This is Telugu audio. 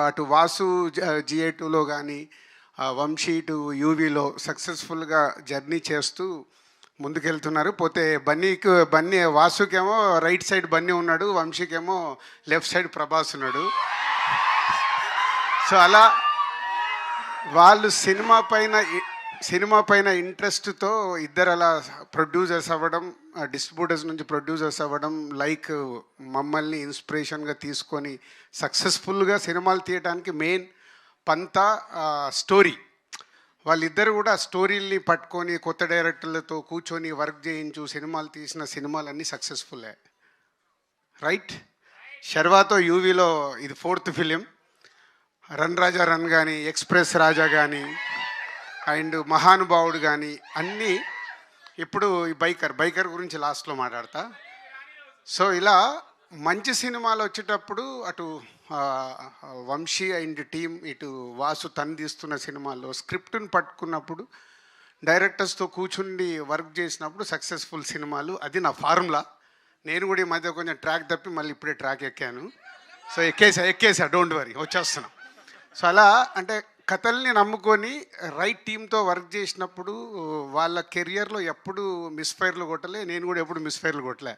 అటు వాసు GA2లో కానీ వంశీ టు యూవీలో సక్సెస్ఫుల్గా జర్నీ చేస్తూ ముందుకెళ్తున్నారు. పోతే బన్నీ వాసుకేమో రైట్ సైడ్ బన్నీ ఉన్నాడు, వంశీకేమో లెఫ్ట్ సైడ్ ప్రభాస్ ఉన్నాడు. సో అలా వాళ్ళు సినిమా పైన ఇంట్రెస్ట్తో ఇద్దరు అలా ప్రొడ్యూసర్స్ అవ్వడం, డిస్ట్రిబ్యూటర్స్ నుంచి ప్రొడ్యూసర్స్ అవ్వడం, లైక్ మమ్మల్ని ఇన్స్పిరేషన్గా తీసుకొని సక్సెస్ఫుల్గా సినిమాలు తీయడానికి మెయిన్ పంతా స్టోరీ. వాళ్ళిద్దరు కూడా స్టోరీల్ని పట్టుకొని కొత్త డైరెక్టర్లతో కూర్చొని వర్క్ చేయించు సినిమాలు తీసిన సినిమాలన్నీ సక్సెస్ఫుల్లే. రైట్? శర్వాతో యూవీలో ఇది 4th ఫిలిం. రన్ రాజా రన్ కానీ, ఎక్స్ప్రెస్ రాజా కానీ, అండ్ మహానుభావుడు కానీ అన్నీ. ఇప్పుడు ఈ బైకర్ గురించి లాస్ట్లో మాట్లాడతా. సో ఇలా మంచి సినిమాలు వచ్చేటప్పుడు అటు వంశీ అండ్ టీమ్, ఇటు వాసు తను తీస్తున్న సినిమాల్లో స్క్రిప్ట్ని పట్టుకున్నప్పుడు డైరెక్టర్స్తో కూర్చుండి వర్క్ చేసినప్పుడు సక్సెస్ఫుల్ సినిమాలు. అది నా ఫార్ములా. నేను కూడా ఈ మధ్య కొంచెం ట్రాక్ తప్పి మళ్ళీ ఇప్పుడే ట్రాక్ ఎక్కాను. సో ఎక్కేసా డోంట్ వరీ, వచ్చేస్తున్నాం. సో అలా అంటే కథల్ని నమ్ముకొని రైట్ టీంతో వర్క్ చేసినప్పుడు వాళ్ళ కెరియర్లో ఎప్పుడు మిస్ఫైర్లు కొట్టలే, నేను కూడా ఎప్పుడు మిస్ఫైర్లు కొట్టలే.